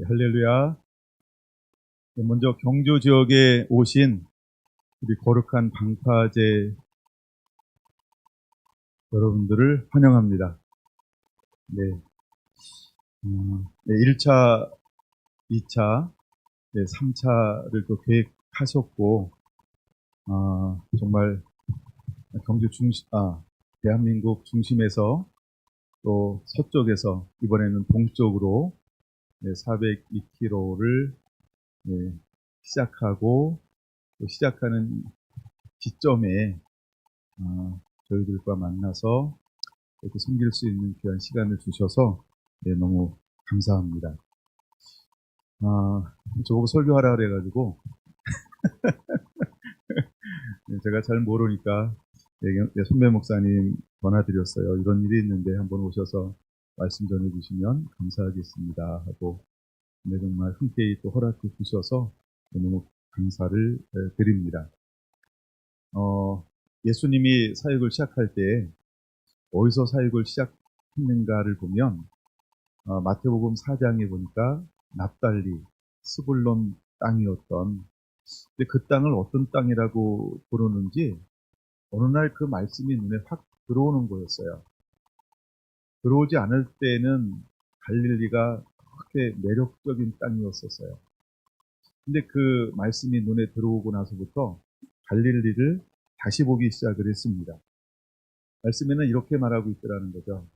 할렐루야. 먼저 경주 지역에 오신 우리 거룩한 방파제 여러분들을 환영합니다. 네, 1차, 2차, 3차를 또 계획하셨고, 정말 경주 대한민국 중심에서 또 서쪽에서 이번에는 동쪽으로 402km를 시작하고 또 시작하는 지점에 저희들과 만나서 이렇게 섬길 수 있는 귀한 시간을 주셔서 너무 감사합니다. 저보고 설교하라 그래가지고 제가 잘 모르니까 선배 목사님 전화드렸어요. 이런 일이 있는데 한번 오셔서 말씀 전해주시면 감사하겠습니다 하고 정말 흔쾌히 또 허락해 주셔서 너무 감사를 드립니다. 예수님이 사역을 시작할 때 어디서 사역을 시작했는가를 보면 마태복음 4장에 보니까 납달리, 스불론 땅이었던, 근데 그 땅을 어떤 땅이라고 부르는지 어느 날 그 말씀이 눈에 확 들어오는 거였어요. 들어오지 않을 때는 갈릴리가 그렇게 매력적인 땅이었었어요. 근데 그 말씀이 눈에 들어오고 나서부터 갈릴리를 다시 보기 시작을 했습니다. 말씀에는 이렇게 말하고 있더라는 거죠.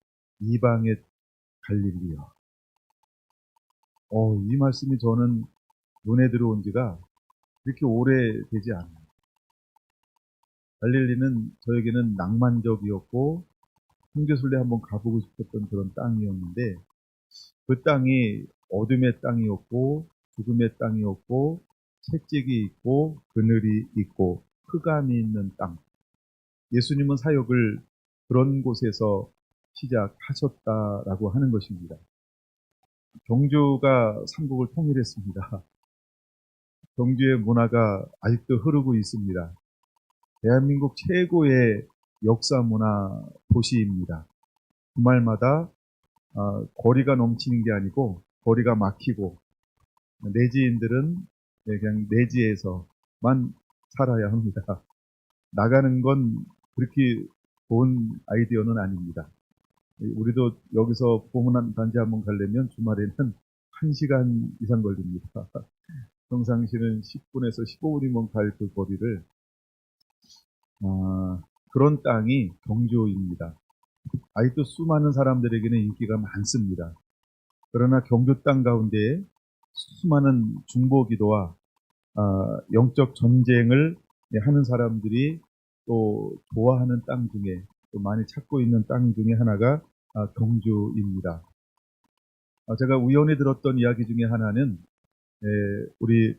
이방의 갈릴리요. 이 말씀이 저는 눈에 들어온 지가 그렇게 오래되지 않아요. 갈릴리는 저에게는 낭만적이었고 형제순례 한번 가보고 싶었던 그런 땅이었는데 그 땅이 어둠의 땅이었고 죽음의 땅이었고 채찍이 있고 그늘이 있고 흑암이 있는 땅. 예수님은 사역을 그런 곳에서 시작하셨다라고 하는 것입니다. 경주가 삼국을 통일했습니다. 경주의 문화가 아직도 흐르고 있습니다. 대한민국 최고의 역사 문화 도시입니다. 주말마다 거리가 넘치는 게 아니고 거리가 막히고 내지인들은 그냥 내지에서만 살아야 합니다. 나가는 건 그렇게 좋은 아이디어는 아닙니다. 우리도 여기서 보문 단지 한번 가려면 주말에는 1시간 이상 걸립니다. 평상시는 10분에서 15분이면 갈 그 거리를 그런 땅이 경주입니다. 아직도 수많은 사람들에게는 인기가 많습니다. 그러나 경주 땅 가운데 수많은 중보기도와 영적 전쟁을 하는 사람들이 또 좋아하는 땅 중에 또 많이 찾고 있는 땅 중에 하나가 경주입니다. 제가 우연히 들었던 이야기 중에 하나는 우리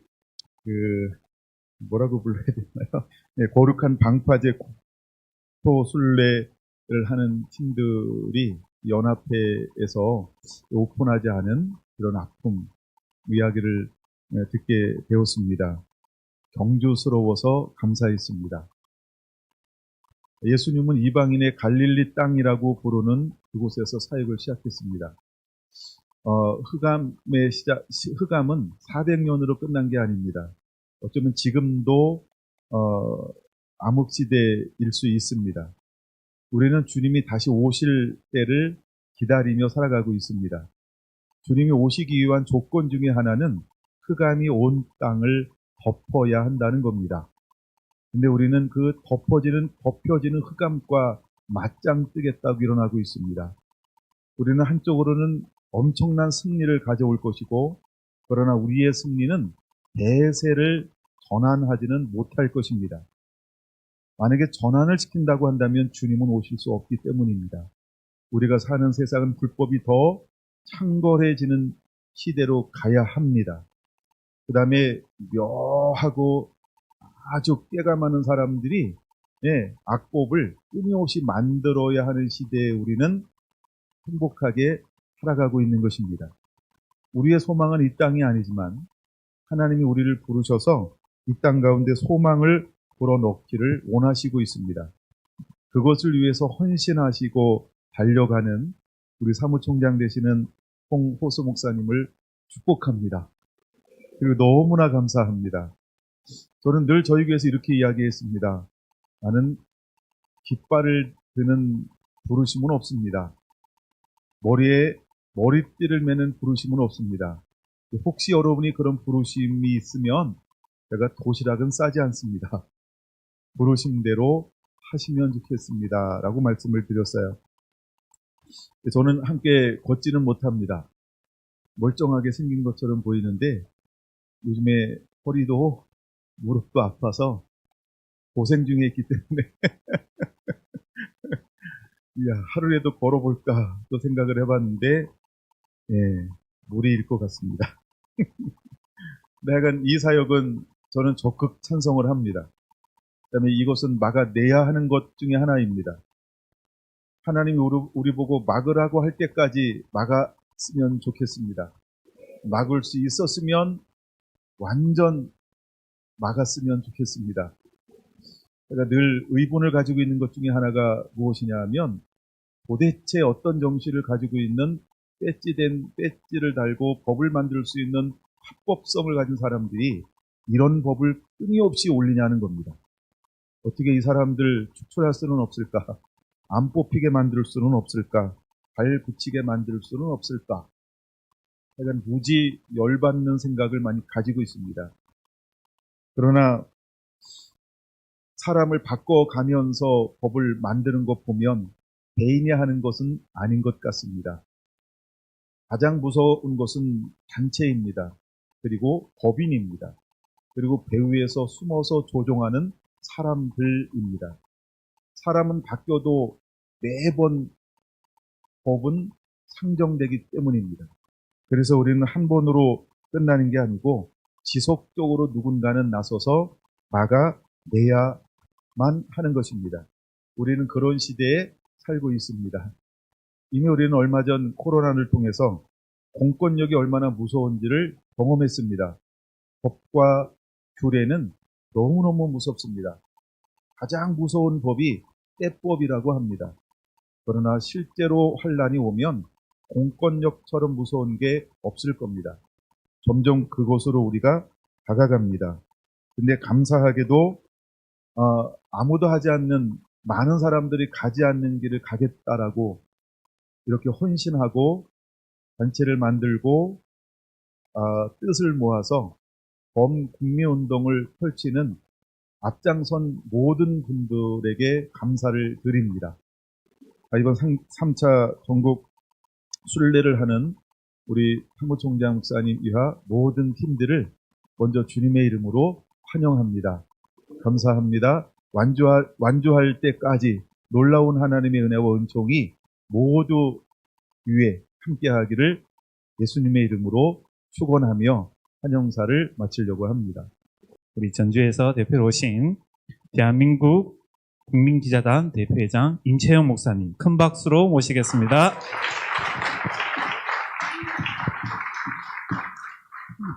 뭐라고 불러야 되나요? 거룩한 방파제 국토순례를 하는 팀들이 연합회에서 오픈하지 않은 그런 아픔 이야기를 듣게 되었습니다. 경주스러워서 감사했습니다. 예수님은 이방인의 갈릴리 땅이라고 부르는 그곳에서 사역을 시작했습니다. 흑암은 400년으로 끝난 게 아닙니다. 어쩌면 지금도 암흑시대일 수 있습니다. 우리는 주님이 다시 오실 때를 기다리며 살아가고 있습니다. 주님이 오시기 위한 조건 중에 하나는 흑암이 온 땅을 덮어야 한다는 겁니다. 근데 우리는 그 덮여지는 흑암과 맞짱 뜨겠다고 일어나고 있습니다. 우리는 한쪽으로는 엄청난 승리를 가져올 것이고, 그러나 우리의 승리는 대세를 전환하지는 못할 것입니다. 만약에 전환을 시킨다고 한다면 주님은 오실 수 없기 때문입니다. 우리가 사는 세상은 불법이 더 창궐해지는 시대로 가야 합니다. 그 다음에 묘하고 아주 깨가 많은 사람들이 악법을 끊임없이 만들어야 하는 시대에 우리는 행복하게 살아가고 있는 것입니다. 우리의 소망은 이 땅이 아니지만 하나님이 우리를 부르셔서 이 땅 가운데 소망을 불어넣기를 원하시고 있습니다. 그것을 위해서 헌신하시고 달려가는 우리 사무총장 되시는 홍호수 목사님을 축복합니다. 그리고 너무나 감사합니다. 저는 늘 저희 교회에서 이렇게 이야기했습니다. 나는 깃발을 드는 부르심은 없습니다. 머리에 머리띠를 매는 부르심은 없습니다. 혹시 여러분이 그런 부르심이 있으면 제가 도시락은 싸지 않습니다. 부르심대로 하시면 좋겠습니다. 라고 말씀을 드렸어요. 저는 함께 걷지는 못합니다. 멀쩡하게 생긴 것처럼 보이는데 요즘에 허리도 무릎도 아파서 고생 중에 있기 때문에 하루라도 걸어볼까 또 생각을 해봤는데 무리일 것 같습니다. 하여간 이 사역은 저는 적극 찬성을 합니다. 그다음에 이것은 막아내야 하는 것 중에 하나입니다. 하나님이 우리 보고 막으라고 할 때까지 막았으면 좋겠습니다. 막을 수 있었으면 완전 막았으면 좋겠습니다. 제가 늘 의문을 가지고 있는 것 중에 하나가 무엇이냐 하면 도대체 어떤 정신을 가지고 있는 배지를 달고 법을 만들 수 있는 합법성을 가진 사람들이 이런 법을 끊임없이 올리냐는 겁니다. 어떻게 이 사람들 추출할 수는 없을까? 안 뽑히게 만들 수는 없을까? 발 붙이게 만들 수는 없을까? 약간 무지 열받는 생각을 많이 가지고 있습니다. 그러나 사람을 바꿔가면서 법을 만드는 것 보면 개인이 하는 것은 아닌 것 같습니다. 가장 무서운 것은 단체입니다. 그리고 법인입니다. 그리고 배후에서 숨어서 조종하는 사람들입니다. 사람은 바뀌어도 매번 법은 상정되기 때문입니다. 그래서 우리는 한 번으로 끝나는 게 아니고 지속적으로 누군가는 나서서 막아내야만 하는 것입니다. 우리는 그런 시대에 살고 있습니다. 이미 우리는 얼마 전 코로나를 통해서 공권력이 얼마나 무서운지를 경험했습니다. 법과 규례는 너무너무 무섭습니다. 가장 무서운 법이 때법이라고 합니다. 그러나 실제로 환란이 오면 공권력처럼 무서운 게 없을 겁니다. 점점 그곳으로 우리가 다가갑니다. 근데 감사하게도 아무도 하지 않는 많은 사람들이 가지 않는 길을 가겠다라고 이렇게 헌신하고 단체를 만들고 뜻을 모아서 범국민운동을 펼치는 앞장선 모든 분들에게 감사를 드립니다. 이번 3차 전국 순례를 하는 우리 사무총장 목사님 이하 모든 팀들을 먼저 주님의 이름으로 환영합니다. 감사합니다. 완주할 때까지 놀라운 하나님의 은혜와 은총이 모두 위에 함께하기를 예수님의 이름으로 축원하며 환영사를 마치려고 합니다. 우리 전주에서 대표로 오신 대한민국 국민기자단 대표회장 임채영 목사님 큰 박수로 모시겠습니다.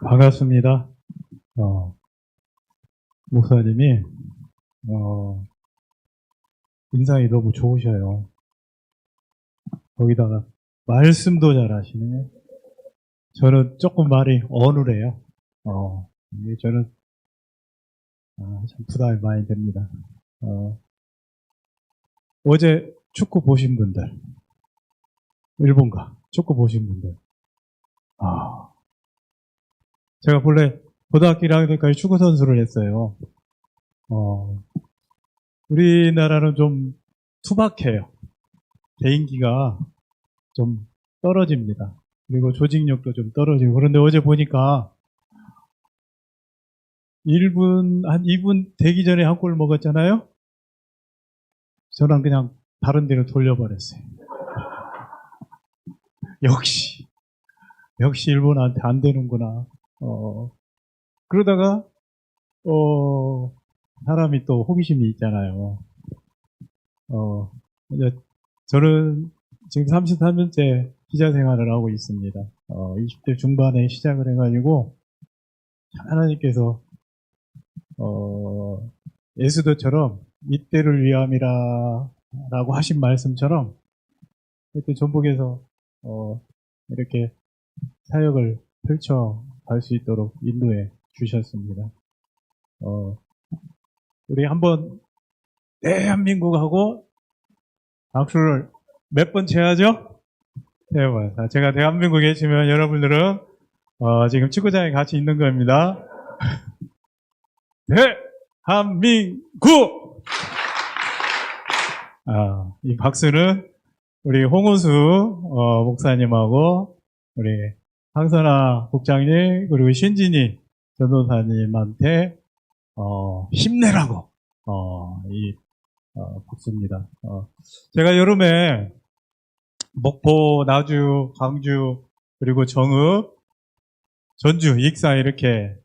반갑습니다. 목사님이 인상이 너무 좋으셔요. 거기다가 말씀도 잘하시네. 저는 조금 말이 어눌해요. 이게 저는 참 부담이 많이 됩니다. 어제 축구 보신 분들, 일본가 축구 보신 분들, 제가 본래 고등학교 1학년 때까지 축구 선수를 했어요. 우리나라는 좀 투박해요. 개인기가 좀 떨어집니다. 그리고 조직력도 좀 떨어지고. 그런데 어제 보니까 한 2분 되기 전에 한 골 먹었잖아요? 저는 그냥 다른 데로 돌려버렸어요. 역시 일본한테 안 되는구나. 그러다가, 사람이 또 호기심이 있잖아요. 이제 저는 지금 33년째 기자 생활을 하고 있습니다. 20대 중반에 시작을 해가지고, 하나님께서, 예수도처럼 이때를 위함이라고 하신 말씀처럼, 그때 전북에서, 이렇게 사역을 펼쳐갈 수 있도록 인도해 주셨습니다. 우리 한번 대한민국하고 박수를 몇 번 쳐야죠? 세 번. 자, 제가 대한민국에 계시면 여러분들은 지금 축구장에 같이 있는 겁니다. 대한민국! 이 박수는 우리 홍우수 목사님하고 우리 황선아 국장님 그리고 신진희 전도사님한테 힘내라고 박수입니다. 제가 여름에 목포, 나주, 광주 그리고 정읍, 전주, 익사 이렇게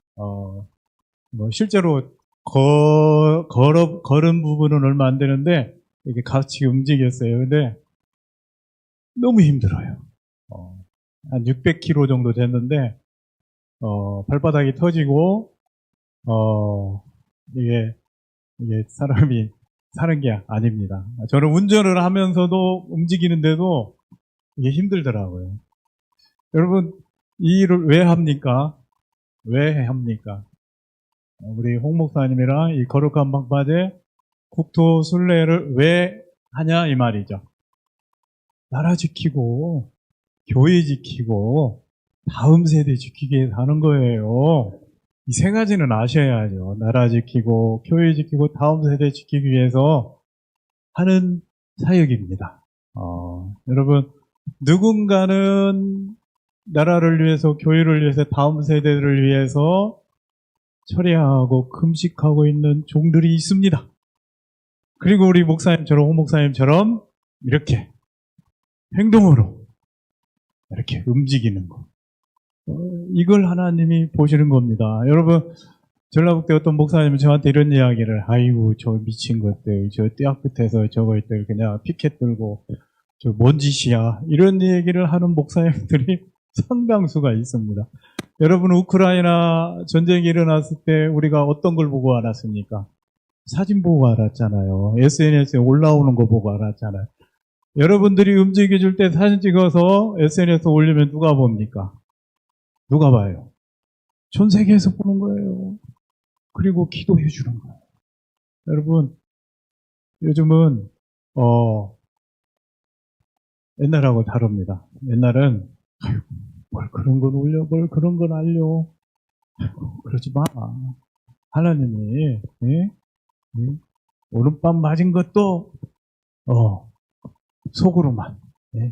실제로 걸은 부분은 얼마 안 되는데 이렇게 같이 움직였어요. 근데 너무 힘들어요. 한 600km 정도 됐는데 발바닥이 터지고 이게 사람이 사는 게 아닙니다. 저는 운전을 하면서도 움직이는데도 이게 힘들더라고요. 여러분 이 일을 왜 합니까? 왜 합니까? 우리 홍 목사님이랑 이 거룩한 방파제 국토 순례를 왜 하냐 이 말이죠. 나라 지키고 교회 지키고 다음 세대 지키기 위해서 하는 거예요. 이 세 가지는 아셔야죠. 나라 지키고 교회 지키고 다음 세대 지키기 위해서 하는 사역입니다. 여러분 누군가는 나라를 위해서 교회를 위해서 다음 세대를 위해서 철야하고 금식하고 있는 종들이 있습니다. 그리고 우리 목사님처럼 홍 목사님처럼 이렇게 행동으로 이렇게 움직이는 거. 이걸 하나님이 보시는 겁니다. 여러분 전라북도 어떤 목사님은 저한테 이런 이야기를 아이고 저 미친 것들 저 떼학 끝에서 저거들 그냥 피켓 들고 저 뭔 짓이야 이런 얘기를 하는 목사님들이 상당수가 있습니다. 여러분 우크라이나 전쟁이 일어났을 때 우리가 어떤 걸 보고 알았습니까? 사진 보고 알았잖아요. SNS에 올라오는 거 보고 알았잖아요. 여러분들이 움직여줄 때 사진 찍어서 SNS에 올리면 누가 봅니까? 누가 봐요? 전 세계에서 보는 거예요. 그리고 기도해 주는 거예요. 여러분 요즘은 옛날하고 다릅니다. 옛날은 아이고, 뭘 그런 건 올려, 뭘 그런 건 알려. 아이고, 그러지 마. 하나님이 오른밤 맞은 것도 속으로만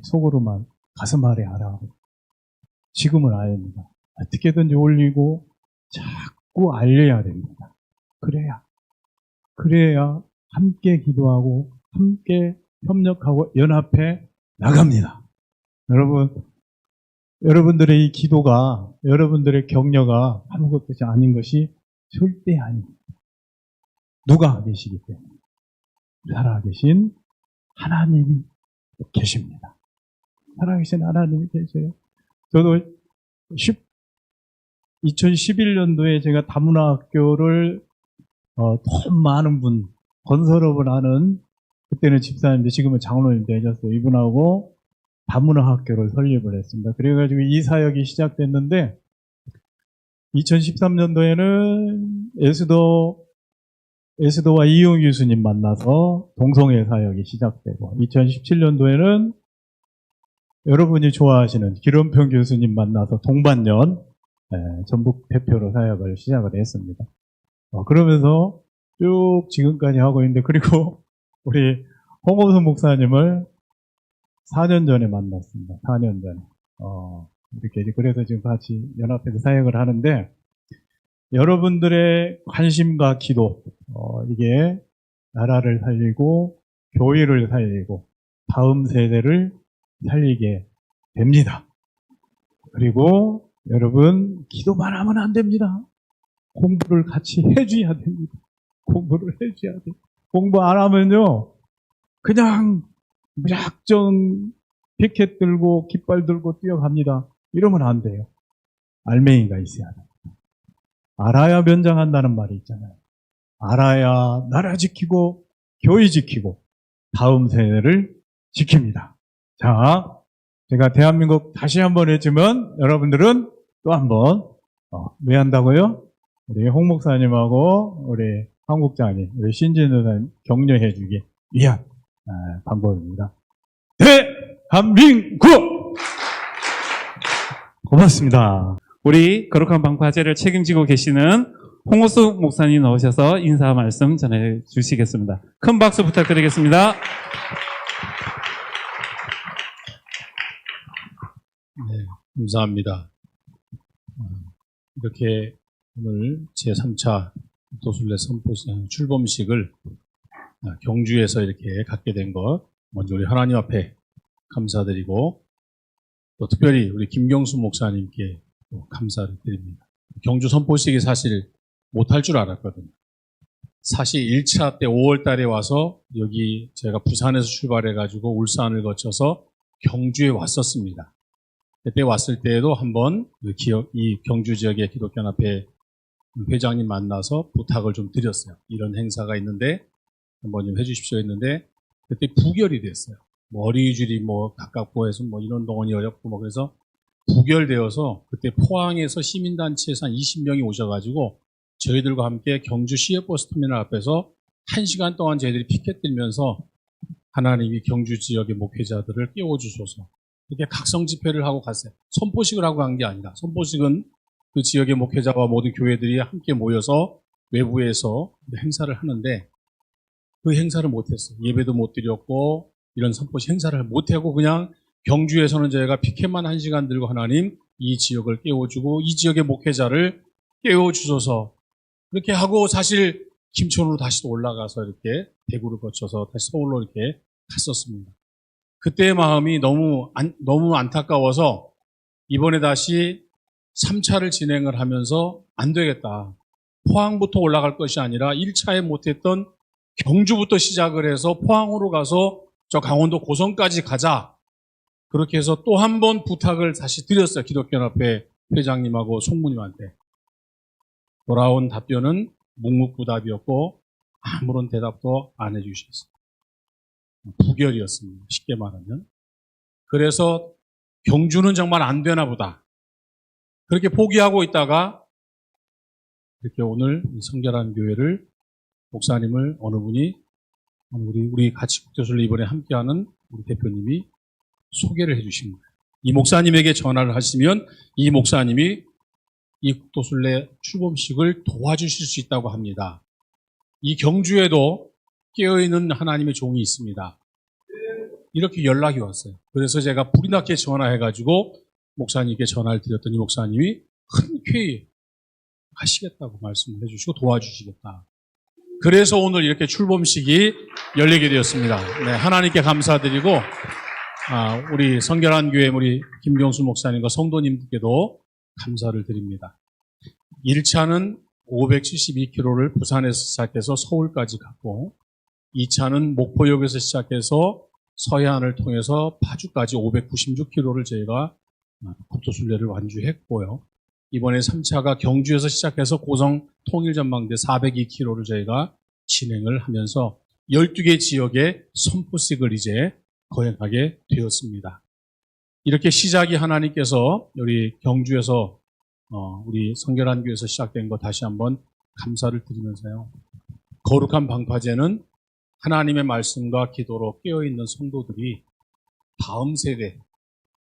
속으로만 가슴 아래 하라. 지금은 아닙니다. 어떻게든지 올리고 자꾸 알려야 됩니다. 그래야 함께 기도하고 함께 협력하고 연합해 나갑니다. 여러분들의 이 기도가 여러분들의 격려가 아무것도 아닌 것이 절대 아닙니다. 누가 계시기 때문에 살아계신 하나님이 계십니다. 살아계신 하나님이 계세요. 저도 2011년도에 제가 다문화학교를 더 많은 분 건설업을 하는 그때는 집사님인데 지금은 장로님 되셨어요. 이분하고 다문화학교를 설립을 했습니다. 그래가지고 이 사역이 시작됐는데 2013년도에는 에스도와 이용 교수님 만나서 동성애 사역이 시작되고 2017년도에는 여러분이 좋아하시는 기름평 교수님 만나서 동반년 전북 대표로 사역을 시작을 했습니다. 그러면서 쭉 지금까지 하고 있는데 그리고 우리 홍호수 목사님을 4년 전에 만났습니다. 4년 전에. 이렇게 그래서 지금 같이 연합해서 사역을 하는데 여러분들의 관심과 기도 이게 나라를 살리고 교회를 살리고 다음 세대를 살리게 됩니다. 그리고 여러분 기도만 하면 안 됩니다. 공부를 같이 해줘야 됩니다. 공부를 해줘야 돼요. 공부 안 하면요 그냥 무작정 피켓 들고 깃발 들고 뛰어갑니다. 이러면 안 돼요. 알맹이가 있어야 돼요. 알아야 면장한다는 말이 있잖아요. 알아야 나라 지키고 교회 지키고 다음 세대를 지킵니다. 자, 제가 대한민국 다시 한번 했지만 여러분들은 또 한 번, 왜 한다고요? 우리 홍 목사님하고 우리 한국장님, 우리 신진우사님 격려해 주기 위한 방법입니다. 대한민국! 고맙습니다. 우리 거룩한 방파제를 책임지고 계시는 홍호숙 목사님 나오셔서 인사 말씀 전해 주시겠습니다. 큰 박수 부탁드리겠습니다. 네, 감사합니다. 이렇게 오늘 제3차 도순례 출범식을 경주에서 이렇게 갖게 된 것 먼저 우리 하나님 앞에 감사드리고 또 특별히 우리 김경수 목사님께 또 감사를 드립니다. 경주 선포식이 사실 못할 줄 알았거든요. 사실 1차 때 5월 달에 와서 여기 제가 부산에서 출발해가지고 울산을 거쳐서 경주에 왔었습니다. 그때 왔을 때에도 한번 이 경주 지역의 기독교연합회 회장님 만나서 부탁을 좀 드렸어요. 이런 행사가 있는데 한번 좀 해주십시오 했는데 그때 부결이 됐어요. 뭐 어린이줄이 뭐 가깝고 해서 뭐 이런 동원이 어렵고 뭐 그래서 부결되어서 그때 포항에서 시민단체에서 한 20명이 오셔가지고 저희들과 함께 경주 시외버스터미널 앞에서 1시간 동안 저희들이 피켓 들면서 하나님이 경주 지역의 목회자들을 깨워주소서 이렇게 각성 집회를 하고 갔어요. 선포식을 하고 간 게 아니라 선포식은 그 지역의 목회자와 모든 교회들이 함께 모여서 외부에서 행사를 하는데 그 행사를 못했어요. 예배도 못 드렸고 이런 선포식 행사를 못하고 그냥 경주에서는 저희가 피켓만 1시간 들고 하나님 이 지역을 깨워주고 이 지역의 목회자를 깨워주소서 그렇게 하고 사실 김천으로 다시 또 올라가서 이렇게 대구를 거쳐서 다시 서울로 이렇게 갔었습니다. 그때의 마음이 너무 안타까워서 이번에 다시 3차를 진행을 하면서 안 되겠다. 포항부터 올라갈 것이 아니라 1차에 못했던 경주부터 시작을 해서 포항으로 가서 저 강원도 고성까지 가자. 그렇게 해서 또 한 번 부탁을 다시 드렸어요. 기독교연합회 회장님하고 총무님한테. 돌아온 답변은 묵묵부답이었고 아무런 대답도 안 해주셨어요. 부결이었습니다. 쉽게 말하면. 그래서 경주는 정말 안 되나 보다. 그렇게 포기하고 있다가 이렇게 오늘 성결한 교회를 목사님을 어느 분이 우리 같이 국도순례 이번에 함께하는 우리 대표님이 소개를 해주신 거예요. 이 목사님에게 전화를 하시면 이 목사님이 이 국도순례 출범식을 도와주실 수 있다고 합니다. 이 경주에도 깨어있는 하나님의 종이 있습니다. 이렇게 연락이 왔어요. 그래서 제가 불이 나게 전화해가지고 목사님께 전화를 드렸더니 목사님이 흔쾌히 하시겠다고 말씀을 해주시고 도와주시겠다. 그래서 오늘 이렇게 출범식이 열리게 되었습니다. 네, 하나님께 감사드리고 우리 성결한 교회 우리 김경수 목사님과 성도님들께도 감사를 드립니다. 1차는 572km를 부산에서 시작해서 서울까지 갔고 2차는 목포역에서 시작해서 서해안을 통해서 파주까지 596km를 저희가 국도순례를 완주했고요. 이번에 3차가 경주에서 시작해서 고성 통일전망대 402km를 저희가 진행을 하면서 12개 지역의 선포식을 이제 거행하게 되었습니다. 이렇게 시작이 하나님께서 우리 경주에서 우리 성결한 교회에서 시작된 거 다시 한번 감사를 드리면서요. 거룩한 방파제는 하나님의 말씀과 기도로 깨어있는 성도들이 다음 세대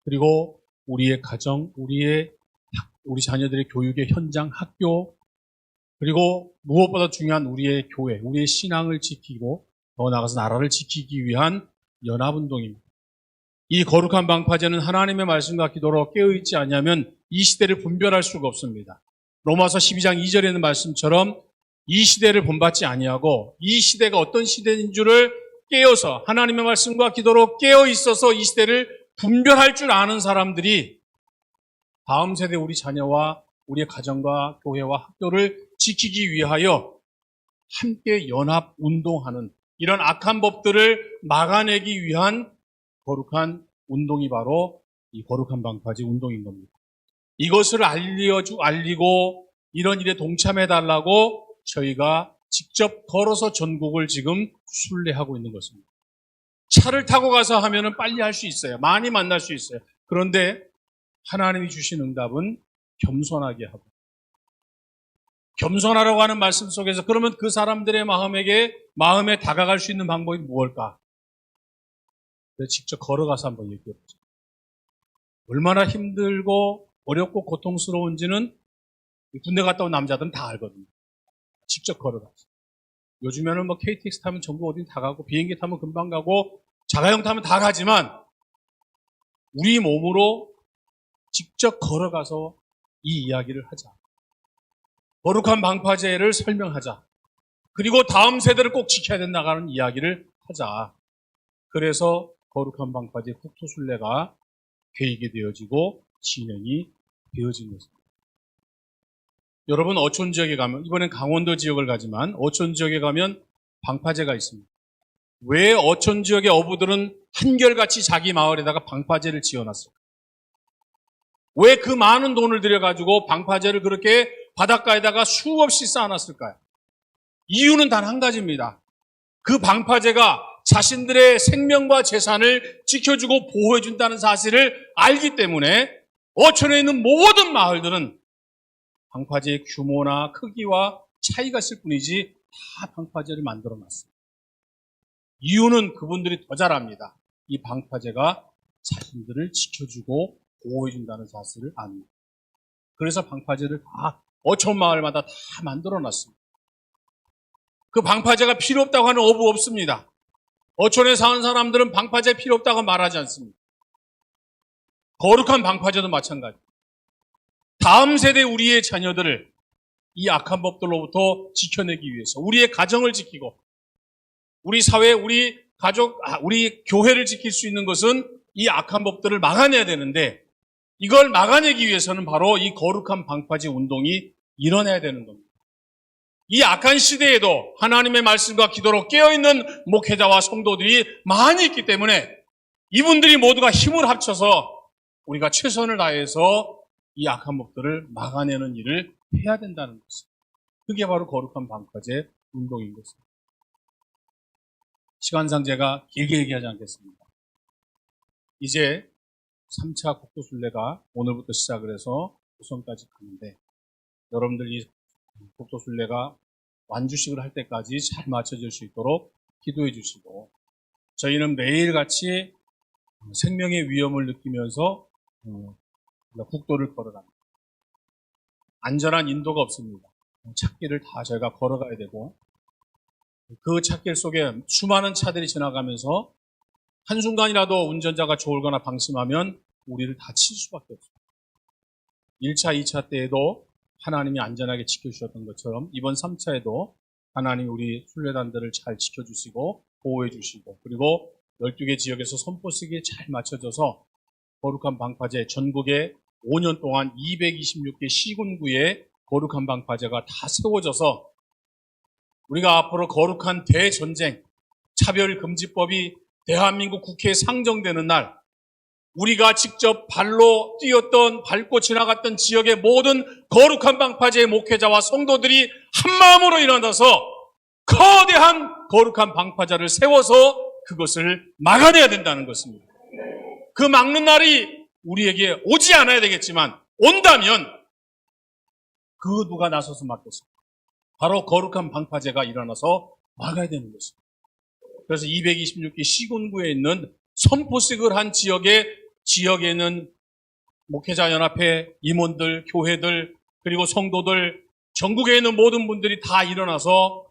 그리고 우리의 가정, 우리 자녀들의 교육의 현장, 학교 그리고 무엇보다 중요한 우리의 교회, 우리의 신앙을 지키고 더 나아가서 나라를 지키기 위한 연합운동입니다. 이 거룩한 방파제는 하나님의 말씀과 기도로 깨어있지 않으면 이 시대를 분별할 수가 없습니다. 로마서 12장 2절에 있는 말씀처럼 이 시대를 본받지 아니하고 이 시대가 어떤 시대인 줄을 깨어서 하나님의 말씀과 기도로 깨어 있어서 이 시대를 분별할 줄 아는 사람들이 다음 세대 우리 자녀와 우리의 가정과 교회와 학교를 지키기 위하여 함께 연합 운동하는 이런 악한 법들을 막아내기 위한 거룩한 운동이 바로 이 거룩한 방파제 운동인 겁니다. 이것을 알리고 이런 일에 동참해달라고 저희가 직접 걸어서 전국을 지금 순례하고 있는 것입니다. 차를 타고 가서 하면은 빨리 할 수 있어요. 많이 만날 수 있어요. 그런데 하나님이 주신 응답은 겸손하게 하고, 겸손하라고 하는 말씀 속에서 그러면 그 사람들의 마음에 다가갈 수 있는 방법이 무엇일까? 직접 걸어가서 한번 얘기해 보죠. 얼마나 힘들고 어렵고 고통스러운지는 군대 갔다 온 남자들은 다 알거든요. 직접 걸어가서. 요즘에는 뭐 KTX 타면 전국 어딘 다 가고 비행기 타면 금방 가고 자가용 타면 다 가지만 우리 몸으로 직접 걸어가서 이 이야기를 하자. 거룩한 방파제를 설명하자. 그리고 다음 세대를 꼭 지켜야 된다는 이야기를 하자. 그래서 거룩한 방파제 국토순례가 계획이 되어지고 진행이 되어진 것입니다. 여러분 어촌 지역에 가면, 이번엔 강원도 지역을 가지만 어촌 지역에 가면 방파제가 있습니다. 왜 어촌 지역의 어부들은 한결같이 자기 마을에다가 방파제를 지어놨을까? 왜 그 많은 돈을 들여가지고 방파제를 그렇게 바닷가에다가 수없이 쌓아놨을까요? 이유는 단 한 가지입니다. 그 방파제가 자신들의 생명과 재산을 지켜주고 보호해준다는 사실을 알기 때문에 어촌에 있는 모든 마을들은 방파제의 규모나 크기와 차이가 있을 뿐이지 다 방파제를 만들어놨습니다. 이유는 그분들이 더 잘 압니다. 이 방파제가 자신들을 지켜주고 보호해준다는 사실을 압니다. 그래서 방파제를 다 어촌 마을마다 다 만들어놨습니다. 그 방파제가 필요 없다고 하는 어부 없습니다. 어촌에 사는 사람들은 방파제 필요 없다고 말하지 않습니다. 거룩한 방파제도 마찬가지. 다음 세대 우리의 자녀들을 이 악한 법들로부터 지켜내기 위해서 우리의 가정을 지키고 우리 사회, 우리 가족, 우리 교회를 지킬 수 있는 것은 이 악한 법들을 막아내야 되는데 이걸 막아내기 위해서는 바로 이 거룩한 방파제 운동이 일어나야 되는 겁니다. 이 악한 시대에도 하나님의 말씀과 기도로 깨어있는 목회자와 성도들이 많이 있기 때문에 이분들이 모두가 힘을 합쳐서 우리가 최선을 다해서 이 악한 법들을 막아내는 일을 해야 된다는 것입니다. 그게 바로 거룩한 방파제 운동인 것입니다. 시간상 제가 길게 얘기하지 않겠습니다. 이제 3차 국토순례가 오늘부터 시작을 해서 부산까지 가는데 여러분들 이 국토순례가 완주식을 할 때까지 잘 맞춰질 수 있도록 기도해 주시고 저희는 매일같이 생명의 위험을 느끼면서 국도를 걸어갑니다. 안전한 인도가 없습니다. 찾길을 다 저희가 걸어가야 되고 그 찾길 속에 수많은 차들이 지나가면서 한순간이라도 운전자가 졸거나 방심하면 우리를 다칠 수밖에 없습니다. 1차, 2차 때에도 하나님이 안전하게 지켜주셨던 것처럼 이번 3차에도 하나님이 우리 순례단들을 잘 지켜주시고 보호해주시고 그리고 12개 지역에서 선포식이 잘 맞춰져서 거룩한 방파제 전국에 5년 동안 226개 시군구에 거룩한 방파제가 다 세워져서 우리가 앞으로 거룩한 대전쟁, 차별금지법이 대한민국 국회에 상정되는 날 우리가 직접 발로 뛰었던 밟고 지나갔던 지역의 모든 거룩한 방파제의 목회자와 성도들이 한마음으로 일어나서 거대한 거룩한 방파제를 세워서 그것을 막아내야 된다는 것입니다. 그 막는 날이 우리에게 오지 않아야 되겠지만 온다면 그 누가 나서서 막겠습니까? 바로 거룩한 방파제가 일어나서 막아야 되는 것입니다. 그래서 226개 시군구에 있는 선포식을 한 지역에 있는 목회자연합회 임원들, 교회들, 그리고 성도들, 전국에 있는 모든 분들이 다 일어나서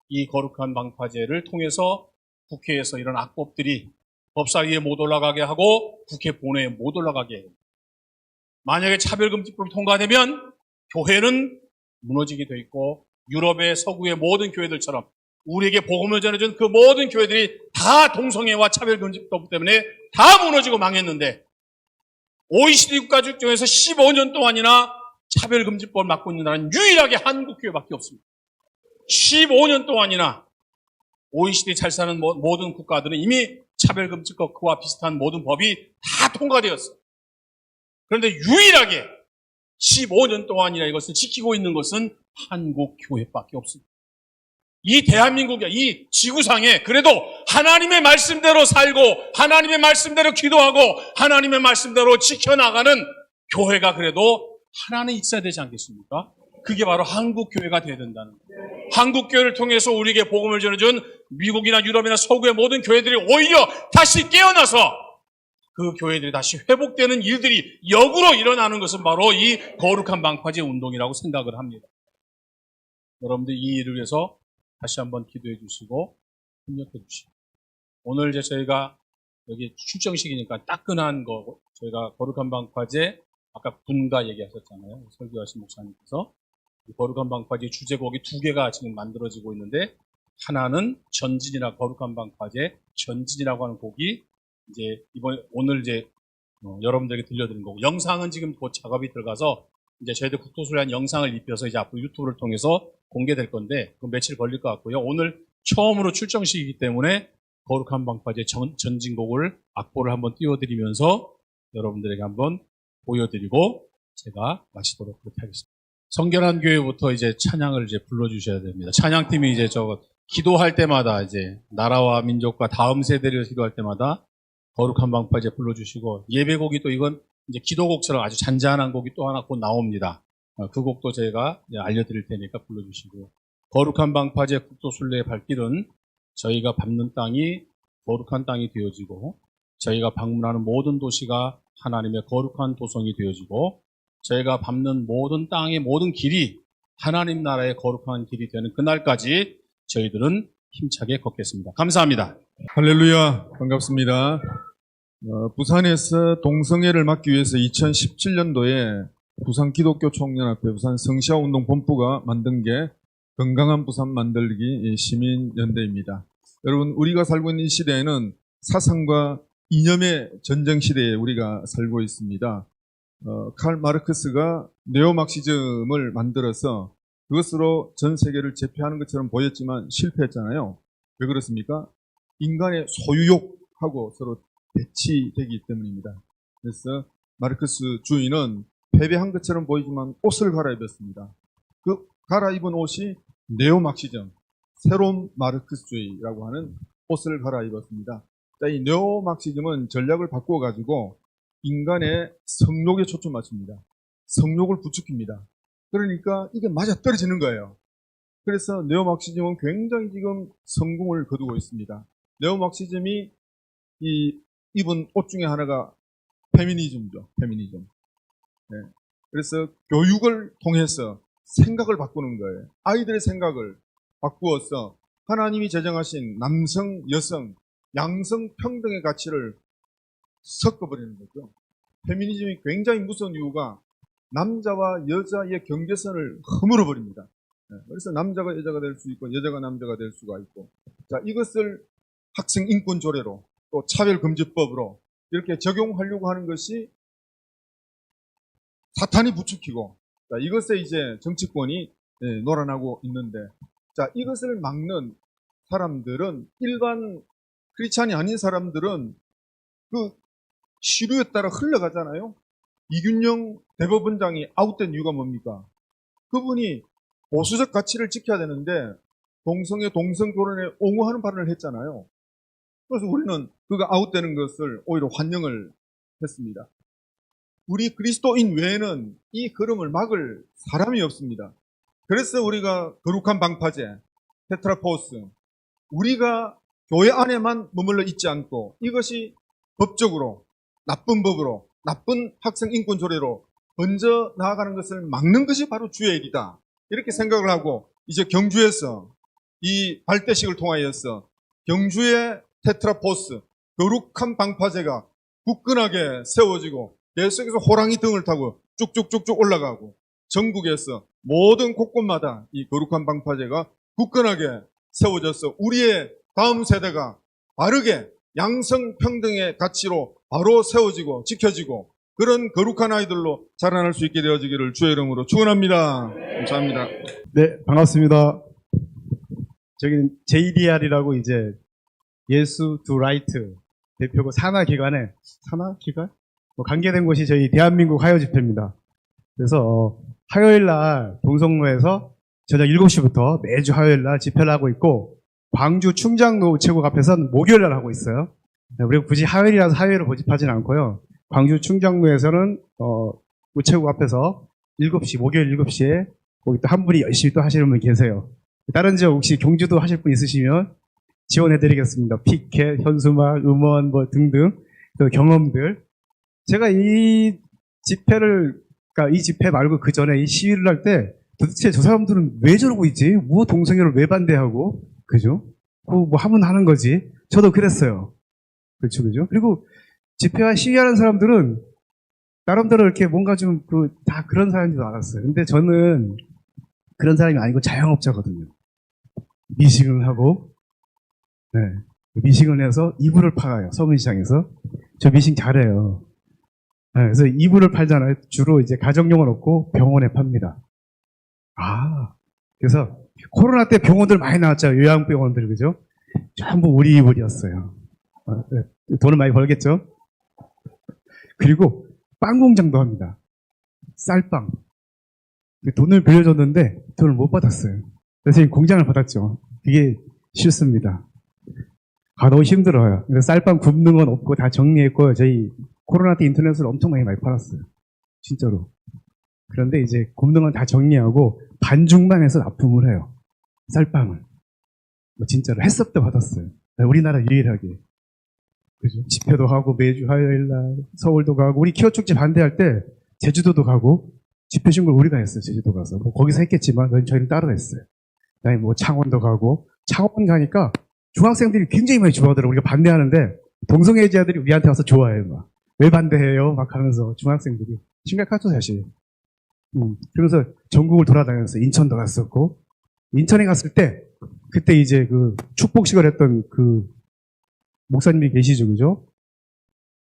이 거룩한 방파제를 통해서 국회에서 이런 악법들이 법사위에 못 올라가게 하고 국회 본회의에 못 올라가게 해요. 만약에 차별금지법이 통과되면 교회는 무너지게 돼 있고 유럽의 서구의 모든 교회들처럼 우리에게 복음을 전해준 그 모든 교회들이 다 동성애와 차별금지법 때문에 다 무너지고 망했는데 OECD 국가 중에서 15년 동안이나 차별금지법을 맡고 있는 나라는 유일하게 한국 교회밖에 없습니다. 15년 동안이나 OECD 잘 사는 모든 국가들은 이미 차별금지법 그와 비슷한 모든 법이 다 통과되었어요. 그런데 유일하게 15년 동안이나 이것을 지키고 있는 것은 한국 교회밖에 없습니다. 이 대한민국이 이 지구상에 그래도 하나님의 말씀대로 살고 하나님의 말씀대로 기도하고 하나님의 말씀대로 지켜나가는 교회가 그래도 하나는 있어야 되지 않겠습니까? 그게 바로 한국교회가 돼야 된다는 거예요. 한국교회를 통해서 우리에게 복음을 전해준 미국이나 유럽이나 서구의 모든 교회들이 오히려 다시 깨어나서 그 교회들이 다시 회복되는 일들이 역으로 일어나는 것은 바로 이 거룩한 방파제 운동이라고 생각을 합니다. 여러분들 이 일을 위해서 다시 한번 기도해 주시고 협력해 주시고 오늘 이제 저희가 여기 출정식이니까 따끈한 거 저희가 거룩한 방파제 아까 분가 얘기하셨잖아요. 설교하신 목사님께서 이 거룩한 방파제 주제곡이 2개가 지금 만들어지고 있는데 하나는 전진이라 거룩한 방파제 전진이라고 하는 곡이 이제 오늘 이제 여러분들에게 들려드린 거고 영상은 지금 곧 작업이 들어가서 이제 저희들 국토소리한 영상을 입혀서 이제 앞으로 유튜브를 통해서 공개될 건데 그 며칠 걸릴 것 같고요. 오늘 처음으로 출정식이기 때문에 거룩한 방파제 전진곡을 악보를 한번 띄워드리면서 여러분들에게 한번 보여드리고 제가 마치도록 그렇게 하겠습니다. 성결한 교회부터 이제 찬양을 이제 불러주셔야 됩니다. 찬양팀이 이제 기도할 때마다 이제 나라와 민족과 다음 세대를 기도할 때마다 거룩한 방파제 불러주시고 예배곡이 또 이건 이제 기도곡처럼 아주 잔잔한 곡이 또 하나 곧 나옵니다. 그 곡도 제가 알려드릴 테니까 불러주시고요. 거룩한 방파제 국토순례의 발길은 저희가 밟는 땅이 거룩한 땅이 되어지고 저희가 방문하는 모든 도시가 하나님의 거룩한 도성이 되어지고 저희가 밟는 모든 땅의 모든 길이 하나님 나라의 거룩한 길이 되는 그날까지 저희들은 힘차게 걷겠습니다. 감사합니다. 할렐루야, 반갑습니다. 부산에서 동성애를 막기 위해서 2017년도에 부산 기독교 총연합회 부산 성시아 운동 본부가 만든 게 건강한 부산 만들기 시민연대입니다. 여러분, 우리가 살고 있는 이 시대에는 사상과 이념의 전쟁 시대에 우리가 살고 있습니다. 칼 마르크스가 네오막시즘을 만들어서 그것으로 전 세계를 제패하는 것처럼 보였지만 실패했잖아요. 왜 그렇습니까? 인간의 소유욕하고 서로 배치되기 때문입니다. 그래서 마르크스 주인은 패배한 것처럼 보이지만 옷을 갈아입었습니다. 그 갈아입은 옷이 네오막시즘, 새로운 마르크스주의라고 하는 옷을 갈아입었습니다. 자, 이 네오막시즘은 전략을 바꾸어가지고 인간의 성욕에 초점 맞춥니다. 성욕을 부추깁니다. 그러니까 이게 맞아 떨어지는 거예요. 그래서 네오막시즘은 굉장히 지금 성공을 거두고 있습니다. 네오막시즘이 입은 옷 중에 하나가 페미니즘이죠. 페미니즘. 네. 그래서 교육을 통해서 생각을 바꾸는 거예요. 아이들의 생각을 바꾸어서 하나님이 제정하신 남성, 여성, 양성 평등의 가치를 섞어버리는 거죠. 페미니즘이 굉장히 무서운 이유가 남자와 여자의 경계선을 허물어버립니다. 네. 그래서 남자가 여자가 될 수 있고 여자가 남자가 될 수가 있고, 자, 이것을 학생 인권 조례로 또 차별금지법으로 이렇게 적용하려고 하는 것이 사탄이 부추기고, 자, 이것에 이제 정치권이 놀아나고 있는데, 자, 이것을 막는 사람들은 일반 크리스찬이 아닌 사람들은 그 시류에 따라 흘러가잖아요. 이균영 대법원장이 아웃된 이유가 뭡니까? 그분이 보수적 가치를 지켜야 되는데 동성애 동성 결혼에 옹호하는 발언을 했잖아요. 그래서 우리는 그가 아웃되는 것을 오히려 환영을 했습니다. 우리 그리스도인 외에는 이 흐름을 막을 사람이 없습니다. 그래서 우리가 거룩한 방파제, 테트라포스, 우리가 교회 안에만 머물러 있지 않고 이것이 법적으로, 나쁜 법으로, 나쁜 학생 인권 조례로 번져 나아가는 것을 막는 것이 바로 주의 일이다. 이렇게 생각을 하고 이제 경주에서 이 발대식을 통하여서 경주의 테트라포스, 거룩한 방파제가 굳건하게 세워지고 계속해서 호랑이 등을 타고 쭉쭉쭉쭉 올라가고 전국에서 모든 곳곳마다 이 거룩한 방파제가 굳건하게 세워져서 우리의 다음 세대가 바르게 양성평등의 가치로 바로 세워지고 지켜지고 그런 거룩한 아이들로 자라날 수 있게 되어지기를 주의 이름으로 축원합니다. 감사합니다. 네, 반갑습니다. 저기는 JDR이라고 이제 예수 두 라이트 대표고 산하기관에 산하기관? 관계된 곳이 저희 대한민국 화요집회입니다. 그래서 화요일 날 동성로에서 저녁 7시부터 매주 화요일 날 집회를 하고 있고 광주 충장로 우체국 앞에서는 목요일 날 하고 있어요. 우리가 굳이 화요일이라서 화요일을 고집하진 않고요. 광주 충장로에서는 우체국 앞에서 7시, 목요일 7시에 거기 또 한 분이 열심히 또 하시는 분 계세요. 다른 지역 혹시 경주도 하실 분 있으시면 지원해드리겠습니다. 피켓, 현수막, 음원 뭐 등등 그 경험들. 제가 이 집회를, 그러니까 이 집회 말고 그 전에 이 시위를 할 때 도대체 저 사람들은 왜 저러고 있지? 뭐 동성애를 왜 반대하고? 그죠? 뭐 하면 하는 거지. 저도 그랬어요. 그렇죠, 그죠? 그리고 집회와 시위하는 사람들은 나름대로 이렇게 뭔가 좀 다 그런 사람인 줄 알았어요. 근데 저는 그런 사람이 아니고 자영업자거든요. 미싱을 하고, 네. 미싱을 해서 이불을 팔아요. 서문시장에서. 저 미싱 잘해요. 네, 그래서 이불을 팔잖아요. 주로 이제 가정용은 없고 병원에 팝니다. 아, 그래서 코로나 때 병원들 많이 나왔죠. 요양병원들, 그죠? 전부 우리 이불이었어요. 네, 돈을 많이 벌겠죠? 그리고 빵 공장도 합니다. 쌀빵. 돈을 빌려줬는데 돈을 못 받았어요. 그래서 이 공장을 받았죠. 그게 싫습니다. 아, 너무 힘들어요. 그래서 쌀빵 굽는 건 없고 다 정리했고, 저희 코로나 때 인터넷으로 엄청 많이 팔았어요. 진짜로. 그런데 이제 굽는 건 다 정리하고 반죽만 해서 납품을 해요. 쌀빵을. 뭐 진짜로 햇섭도 받았어요. 우리나라 유일하게. 그죠? 집회도 하고 매주 화요일 날 서울도 가고, 우리 키워 축제 반대할 때 제주도도 가고 집회 신고를 우리가 했어요. 제주도 가서. 뭐 거기서 했겠지만 저희는 따로 했어요. 그다음에 뭐 창원도 가고, 창원 가니까 중학생들이 굉장히 많이 좋아하더라고요. 우리가 반대하는데 동성애자들이 우리한테 와서 좋아해요. 막. 왜 반대해요? 막 하면서 중학생들이. 심각하죠, 사실. 그러면서 전국을 돌아다녔어요. 인천도 갔었고. 인천에 갔을 때 그때 이제 그 축복식을 했던 그 목사님이 계시죠, 그죠?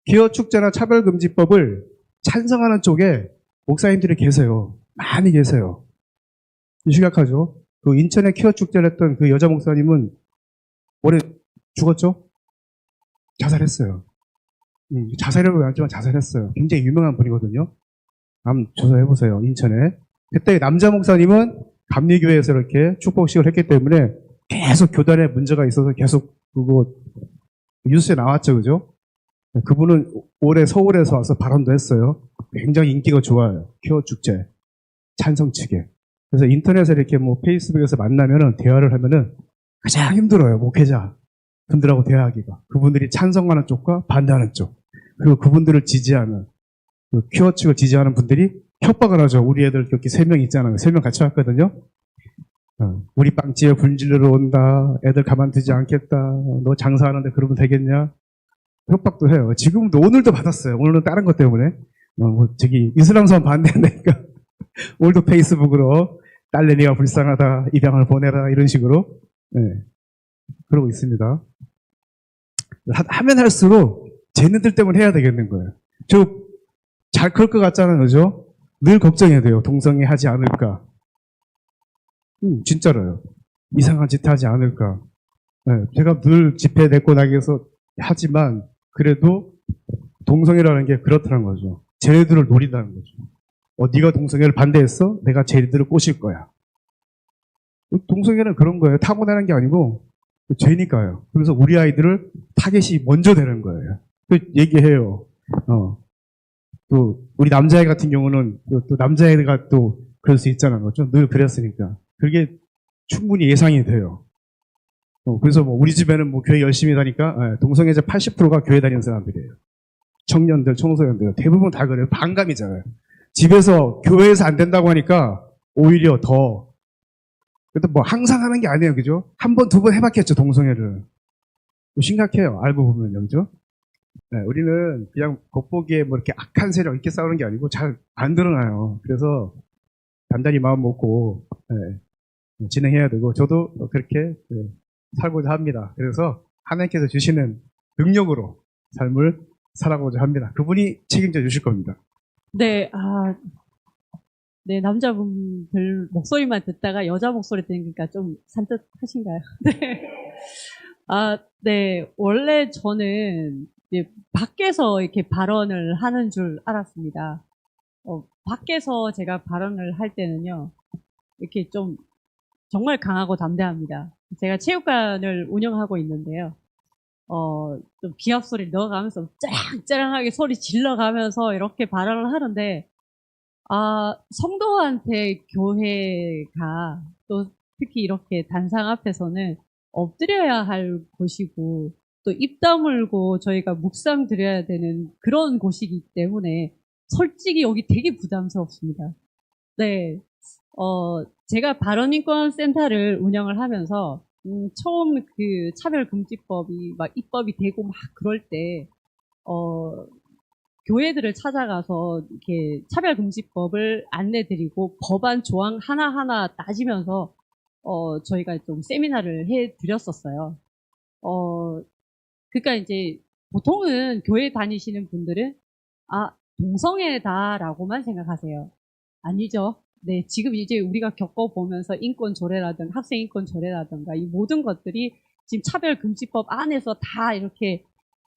기어 축제나 차별금지법을 찬성하는 쪽에 목사님들이 계세요. 많이 계세요. 심각하죠? 그 인천에 키어 축제를 했던 그 여자 목사님은 올해 죽었죠? 자살했어요. 자살이라고 하지만 자살했어요. 굉장히 유명한 분이거든요. 한번 조사해보세요. 인천에. 그때 남자 목사님은 감리교회에서 이렇게 축복식을 했기 때문에 계속 교단에 문제가 있어서 계속 그거 뉴스에 나왔죠, 그죠? 그분은 올해 서울에서 와서 발언도 했어요. 굉장히 인기가 좋아요. 키워 축제 찬성 측에. 그래서 인터넷에 이렇게 뭐 페이스북에서 만나면은 대화를 하면은 가장 힘들어요. 목회자 분들하고 대화하기가. 그분들이 찬성하는 쪽과 반대하는 쪽. 그리고 그분들을 지지하는 그 키워 측을 지지하는 분들이 협박을 하죠. 우리 애들 여기 3명 있잖아요. 3명 같이 왔거든요. 우리 빵집에 불질러러 온다. 애들 가만두지 않겠다. 너 장사하는데 그러면 되겠냐? 협박도 해요. 지금도 오늘도 받았어요. 오늘은 다른 것 때문에. 뭐 저기 이슬람선 반대한다니까. 오늘도 페이스북으로 딸내미가 불쌍하다. 입양을 보내라. 이런 식으로. 네. 그러고 있습니다. 하면 할수록 쟤네들 때문에 해야 되겠는 거예요. 저 잘 클 것 같잖아요. 그죠? 늘 걱정해야 돼요. 동성애 하지 않을까. 진짜로요. 이상한 짓 하지 않을까. 네, 제가 늘 집회 내고 나기에서 하지만 그래도 동성애라는 게 그렇다는 거죠. 쟤네들을 노린다는 거죠. 네가 동성애를 반대했어? 내가 쟤네들을 꼬실 거야. 동성애는 그런 거예요. 타고나는 게 아니고 죄니까요. 그래서 우리 아이들을 타겟이 먼저 되는 거예요. 또 얘기해요. 또 우리 남자애 같은 경우는 또 남자애가 또 그럴 수 있잖아요. 그렇죠? 늘 그랬으니까. 그게 충분히 예상이 돼요. 그래서 뭐 우리 집에는 뭐 교회 열심히 다니까 동성애자 80%가 교회 다니는 사람들이에요. 청년들, 청소년들 대부분 다 그래요. 반감이잖아요. 집에서 교회에서 안 된다고 하니까 오히려 더. 그래도 뭐 항상 하는 게 아니에요, 그죠? 한 번, 두 번 해봤겠죠, 동성애를. 심각해요, 알고 보면요, 그죠? 네, 우리는 그냥 겉보기에 뭐 이렇게 악한 세력 이렇게 싸우는 게 아니고 잘 안 드러나요. 그래서 단단히 마음 먹고 진행해야 되고, 저도 그렇게 살고자 합니다. 그래서 하나님께서 주시는 능력으로 삶을 살아가고자 합니다. 그분이 책임져 주실 겁니다. 네, 네, 남자분들 목소리만 듣다가 여자 목소리 들으니까 좀 산뜻하신가요? 네. 네, 원래 저는 이제 밖에서 이렇게 발언을 하는 줄 알았습니다. 밖에서 제가 발언을 할 때는요, 이렇게 좀 정말 강하고 담대합니다. 제가 체육관을 운영하고 있는데요. 좀 기합 소리 넣어가면서 짜랑짜랑하게 소리 질러가면서 이렇게 발언을 하는데, 성도한테 교회가 또 특히 이렇게 단상 앞에서는 엎드려야 할 곳이고 또 입 다물고 저희가 묵상 드려야 되는 그런 곳이기 때문에 솔직히 여기 되게 부담스럽습니다. 네. 제가 발언인권센터를 운영을 하면서 처음 그 차별금지법이 막 입법이 되고 막 그럴 때 교회들을 찾아가서 이렇게 차별금지법을 안내드리고 법안 조항 하나하나 따지면서 저희가 좀 세미나를 해드렸었어요. 그러니까 이제 보통은 교회 다니시는 분들은 동성애다라고만 생각하세요. 아니죠. 네, 지금 이제 우리가 겪어보면서 인권 조례라든가 학생 인권 조례라든가 이 모든 것들이 지금 차별금지법 안에서 다 이렇게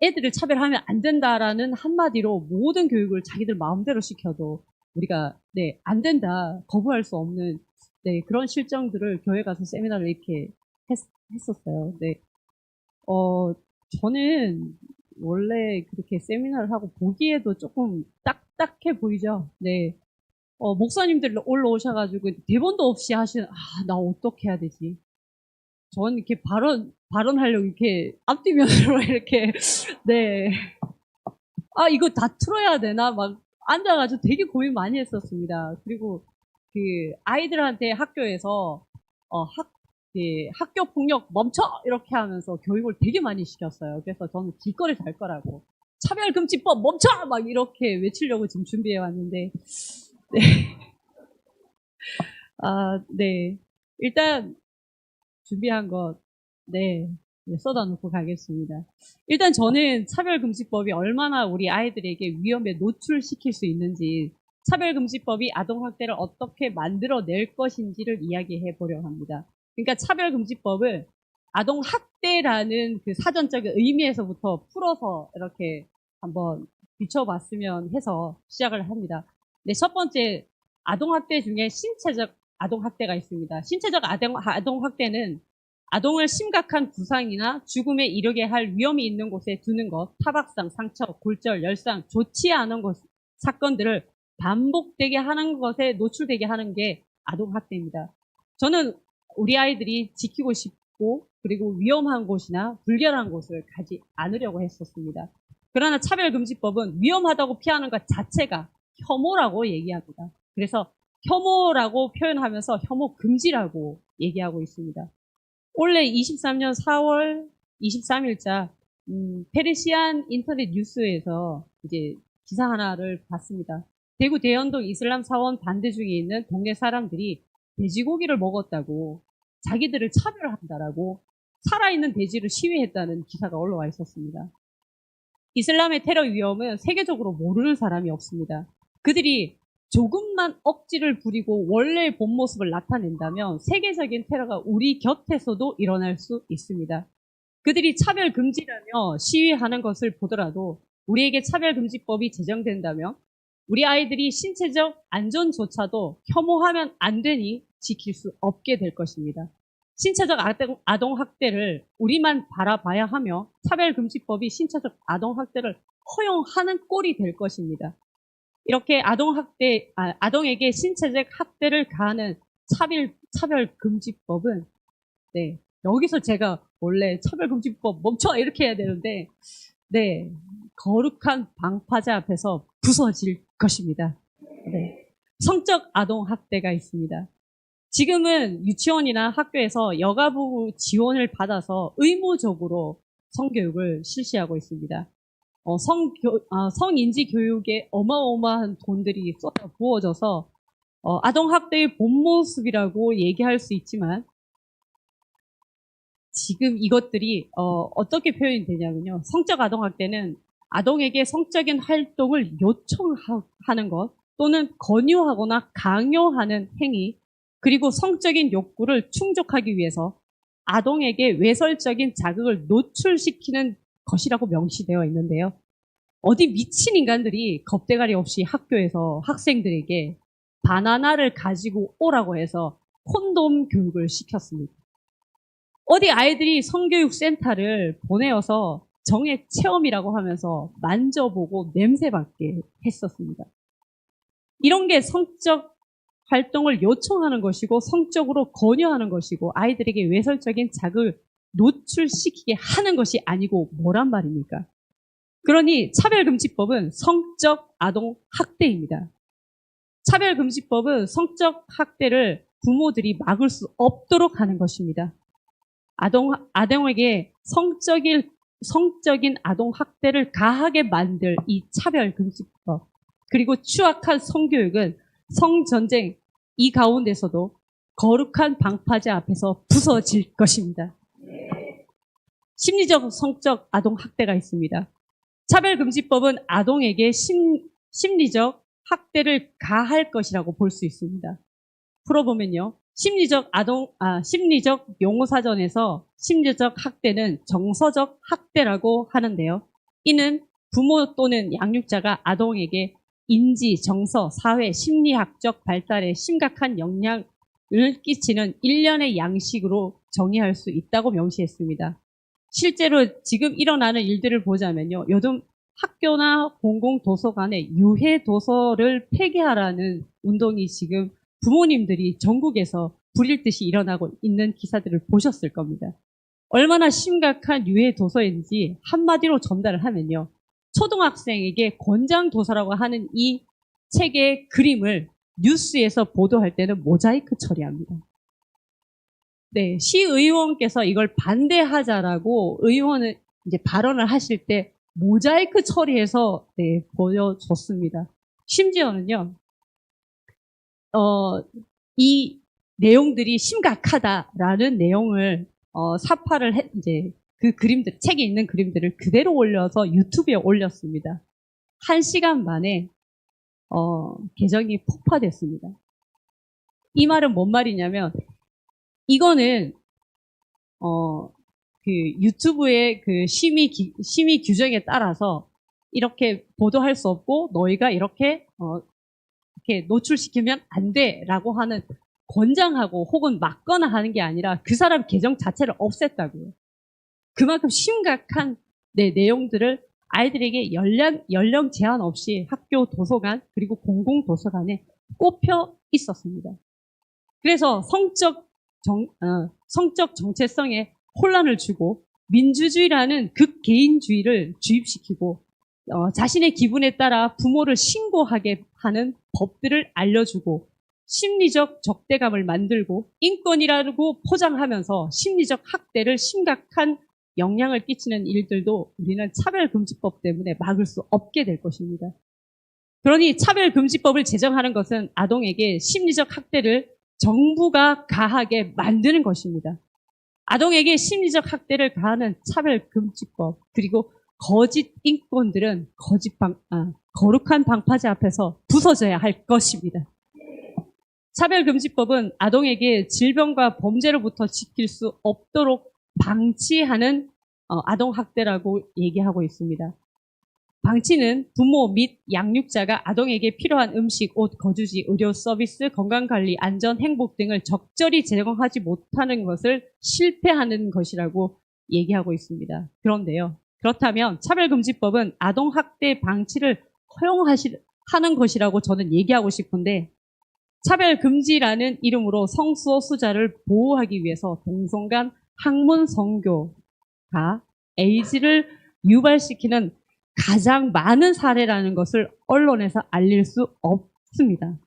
애들을 차별하면 안 된다라는 한마디로 모든 교육을 자기들 마음대로 시켜도 우리가 안 된다, 거부할 수 없는 그런 실정들을 교회 가서 세미나를 이렇게 했었어요. 네. 저는 원래 그렇게 세미나를 하고 보기에도 조금 딱딱해 보이죠. 네. 목사님들 올라오셔가지고 대본도 없이 하시는, 나 어떻게 해야 되지? 전 이렇게 발언하려고 이렇게 앞뒤면으로 이렇게, 네. 이거 다 틀어야 되나? 막 앉아가지고 되게 고민 많이 했었습니다. 그리고 그 아이들한테 학교에서, 학교 폭력 멈춰! 이렇게 하면서 교육을 되게 많이 시켰어요. 그래서 저는 길거리 달 거라고. 차별금지법 멈춰! 막 이렇게 외치려고 지금 준비해 왔는데, 네. 네. 일단, 준비한 것, 쏟아놓고 가겠습니다. 일단 저는 차별금지법이 얼마나 우리 아이들에게 위험에 노출시킬 수 있는지, 차별금지법이 아동학대를 어떻게 만들어낼 것인지를 이야기해 보려고 합니다. 그러니까 차별금지법을 아동학대라는 그 사전적인 의미에서부터 풀어서 이렇게 한번 비춰봤으면 해서 시작을 합니다. 네, 첫 번째, 아동학대 중에 신체적 아동학대가 있습니다. 신체적 아동학대는 아동을 심각한 부상이나 죽음에 이르게 할 위험이 있는 곳에 두는 것, 타박상, 상처, 골절, 열상, 좋지 않은 사건들을 반복되게 하는 것에 노출되게 하는 게 아동학대입니다. 저는 우리 아이들이 지키고 싶고 그리고 위험한 곳이나 불결한 곳을 가지 않으려고 했었습니다. 그러나 차별금지법은 위험하다고 피하는 것 자체가 혐오라고 얘기합니다. 그래서 혐오라고 표현하면서 혐오 금지라고 얘기하고 있습니다. 올해 23년 4월 23일자 페르시안 인터넷 뉴스에서 이제 기사 하나를 봤습니다. 대구 대연동 이슬람 사원 반대 중에 있는 동네 사람들이 돼지고기를 먹었다고 자기들을 차별한다라고 살아있는 돼지를 시위했다는 기사가 올라와 있었습니다. 이슬람의 테러 위험은 세계적으로 모르는 사람이 없습니다. 그들이 조금만 억지를 부리고 원래의 본 모습을 나타낸다면 세계적인 테러가 우리 곁에서도 일어날 수 있습니다. 그들이 차별금지라며 시위하는 것을 보더라도 우리에게 차별금지법이 제정된다면 우리 아이들이 신체적 안전조차도 혐오하면 안 되니 지킬 수 없게 될 것입니다. 신체적 아동학대를 우리만 바라봐야 하며 차별금지법이 신체적 아동학대를 허용하는 꼴이 될 것입니다. 이렇게 아동에게 신체적 학대를 가하는 차별금지법은, 여기서 제가 원래 차별금지법 멈춰! 이렇게 해야 되는데, 거룩한 방파제 앞에서 부서질 것입니다. 성적 아동학대가 있습니다. 지금은 유치원이나 학교에서 여가부 지원을 받아서 의무적으로 성교육을 실시하고 있습니다. 성인지 교육에 어마어마한 돈들이 쏟아 부어져서 아동학대의 본 모습이라고 얘기할 수 있지만 지금 이것들이 어떻게 표현이 되냐면요. 성적 아동학대는 아동에게 성적인 활동을 요청하는 것 또는 권유하거나 강요하는 행위 그리고 성적인 욕구를 충족하기 위해서 아동에게 외설적인 자극을 노출시키는 것이라고 명시되어 있는데요. 어디 미친 인간들이 겁대가리 없이 학교에서 학생들에게 바나나를 가지고 오라고 해서 콘돔 교육을 시켰습니다. 어디 아이들이 성교육센터를 보내어서 정액 체험이라고 하면서 만져보고 냄새맡게 했었습니다. 이런 게 성적 활동을 요청하는 것이고 성적으로 권유하는 것이고 아이들에게 외설적인 자극을 노출시키게 하는 것이 아니고 뭐란 말입니까? 그러니 차별금지법은 성적 아동 학대입니다. 차별금지법은 성적 학대를 부모들이 막을 수 없도록 하는 것입니다. 아동에게 성적인 아동 학대를 가하게 만들 이 차별금지법 그리고 추악한 성교육은 성전쟁 이 가운데서도 거룩한 방파제 앞에서 부서질 것입니다. 심리적 성적 아동 학대가 있습니다. 차별금지법은 아동에게 심리적 학대를 가할 것이라고 볼 수 있습니다. 풀어보면요. 심리적 용어사전에서 심리적 학대는 정서적 학대라고 하는데요. 이는 부모 또는 양육자가 아동에게 인지, 정서, 사회, 심리학적 발달에 심각한 영향을 끼치는 일련의 양식으로 정의할 수 있다고 명시했습니다. 실제로 지금 일어나는 일들을 보자면요. 요즘 학교나 공공도서관에 유해 도서를 폐기하라는 운동이 지금 부모님들이 전국에서 불일 듯이 일어나고 있는 기사들을 보셨을 겁니다. 얼마나 심각한 유해 도서인지 한마디로 전달을 하면요. 초등학생에게 권장도서라고 하는 이 책의 그림을 뉴스에서 보도할 때는 모자이크 처리합니다. 네, 시의원께서 이걸 반대하자라고 의원은 이제 발언을 하실 때 모자이크 처리해서 네, 보여줬습니다. 심지어는요, 이 내용들이 심각하다라는 내용을 사파를 이제 그 그림들, 책에 있는 그림들을 그대로 올려서 유튜브에 올렸습니다. 1시간 만에 계정이 폭파됐습니다. 이 말은 뭔 말이냐면 이거는 그 유튜브의 그 심의 규정에 따라서 이렇게 보도할 수 없고 너희가 이렇게 노출시키면 안 돼라고 하는 권장하고 혹은 막거나 하는 게 아니라 그 사람 계정 자체를 없앴다고요. 그만큼 심각한 내용들을 아이들에게 연령 제한 없이 학교 도서관 그리고 공공도서관에 꼽혀 있었습니다. 그래서 성적 정체성에 혼란을 주고 민주주의라는 극개인주의를 주입시키고 자신의 기분에 따라 부모를 신고하게 하는 법들을 알려주고 심리적 적대감을 만들고 인권이라고 포장하면서 심리적 학대를 심각한 영향을 끼치는 일들도 우리는 차별금지법 때문에 막을 수 없게 될 것입니다. 그러니 차별금지법을 제정하는 것은 아동에게 심리적 학대를 정부가 가하게 만드는 것입니다. 아동에게 심리적 학대를 가하는 차별금지법 그리고 거짓 인권들은 거룩한 방파제 앞에서 부서져야 할 것입니다. 차별금지법은 아동에게 질병과 범죄로부터 지킬 수 없도록 방치하는 아동학대라고 얘기하고 있습니다. 방치는 부모 및 양육자가 아동에게 필요한 음식, 옷, 거주지, 의료 서비스, 건강관리, 안전, 행복 등을 적절히 제공하지 못하는 것을 실패하는 것이라고 얘기하고 있습니다. 그런데요. 그렇다면 차별금지법은 아동학대 방치를 허용하는 것이라고 저는 얘기하고 싶은데 차별금지라는 이름으로 성소수자를 보호하기 위해서 동성간 학문 선교가 에이즈를 유발시키는 가장 많은 사례라는 것을 언론에서 알릴 수 없습니다.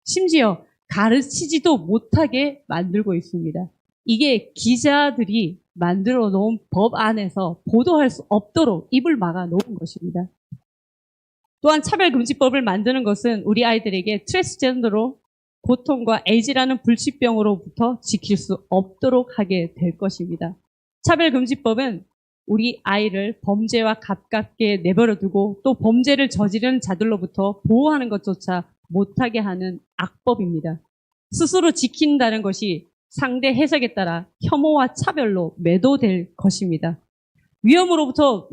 심지어 가르치지도 못하게 만들고 있습니다. 이게 기자들이 만들어 놓은 법 안에서 보도할 수 없도록 입을 막아 놓은 것입니다. 또한 차별금지법을 만드는 것은 우리 아이들에게 트랜스젠더로 고통과 에이즈라는 불치병으로부터 지킬 수 없도록 하게 될 것입니다. 차별금지법은 우리 아이를 범죄와 가깝게 내버려두고 또 범죄를 저지른 자들로부터 보호하는 것조차 못하게 하는 악법입니다. 스스로 지킨다는 것이 상대 해석에 따라 혐오와 차별로 매도될 것입니다. 위험으로부터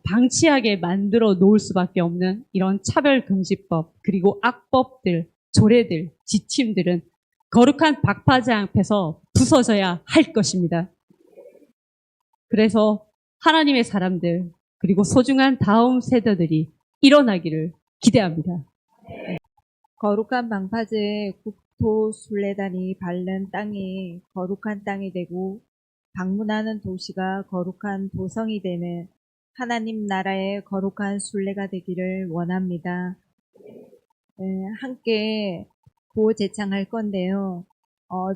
방치하게 만들어 놓을 수밖에 없는 이런 차별금지법 그리고 악법들, 조례들, 지침들은 거룩한 박파제 앞에서 부서져야 할 것입니다. 그래서 하나님의 사람들 그리고 소중한 다음 세대들이 일어나기를 기대합니다. 거룩한 방파제 국토 순례단이 밟는 땅이 거룩한 땅이 되고 방문하는 도시가 거룩한 도성이 되는 하나님 나라의 거룩한 순례가 되기를 원합니다. 함께 구호 제창할 건데요.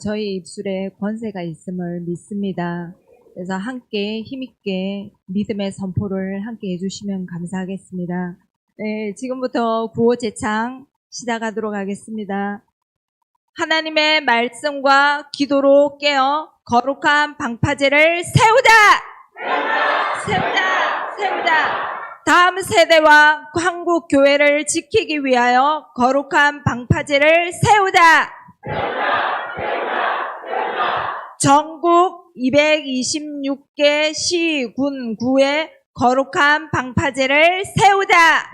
저희 입술에 권세가 있음을 믿습니다. 그래서 함께 힘있게 믿음의 선포를 함께 해주시면 감사하겠습니다. 네, 지금부터 구호 제창 시작하도록 하겠습니다. 하나님의 말씀과 기도로 깨어 거룩한 방파제를 세우자! 세우자! 다음 세대와 한국 교회를 지키기 위하여 거룩한 방파제를 세우자! 전국 226개 시, 군, 구에 거룩한 방파제를 세우자!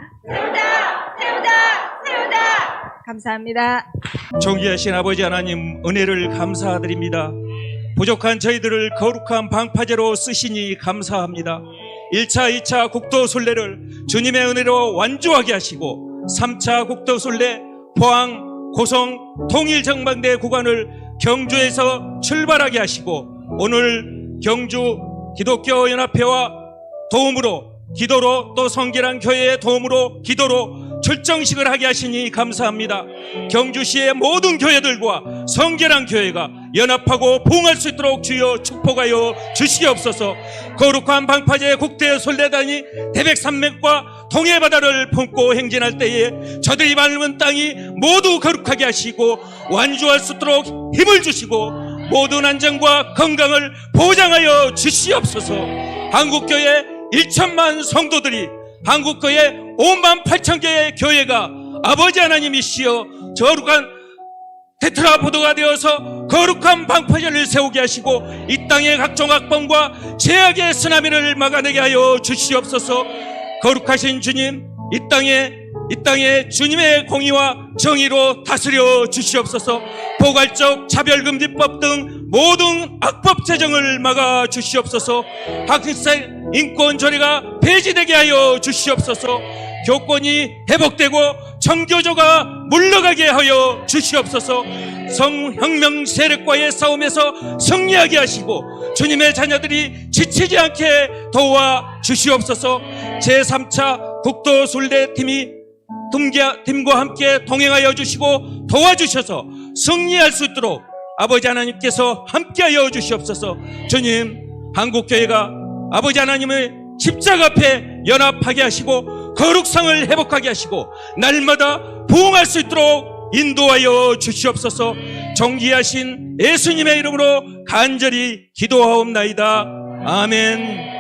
감사합니다. 존귀하신 아버지 하나님, 은혜를 감사드립니다. 부족한 저희들을 거룩한 방파제로 쓰시니 감사합니다. 1차, 2차 국도순례를 주님의 은혜로 완주하게 하시고 3차 국도순례 포항, 고성, 통일정방대 구간을 경주에서 출발하게 하시고 오늘 경주 기독교연합회와 도움으로 기도로 또 성결한 교회의 도움으로 기도로 출정식을 하게 하시니 감사합니다. 경주시의 모든 교회들과 성결한 교회가 연합하고 부흥할 수 있도록 주여 축복하여 주시옵소서. 거룩한 방파제 국대 순례단이 태백산맥과 동해바다를 품고 행진할 때에 저들이 밟은 땅이 모두 거룩하게 하시고 완주할 수 있도록 힘을 주시고 모든 안전과 건강을 보장하여 주시옵소서. 한국교회 1천만 성도들이 한국교회 5만 8천 개의 교회가 아버지 하나님이시여 거룩한 테트라포드가 되어서 거룩한 방파제를 세우게 하시고 이 땅의 각종 악범과 죄악의 쓰나미를 막아내게 하여 주시옵소서. 거룩하신 주님, 이 땅에 주님의 공의와 정의로 다스려 주시옵소서. 포괄적 차별금지법 등 모든 악법 제정을 막아 주시옵소서. 학생 인권 조례가 폐지되게 하여 주시옵소서. 교권이 회복되고 청교조가 물러가게 하여 주시옵소서. 성혁명 세력과의 싸움에서 승리하게 하시고 주님의 자녀들이 지치지 않게 도와 주시옵소서. 제3차 국도순례팀과 함께 동행하여 주시고 도와주셔서 승리할 수 있도록 아버지 하나님께서 함께하여 주시옵소서. 주님, 한국교회가 아버지 하나님의 십자가 앞에 연합하게 하시고 거룩상을 회복하게 하시고 날마다 부흥할 수 있도록 인도하여 주시옵소서. 존귀하신 예수님의 이름으로 간절히 기도하옵나이다. 아멘.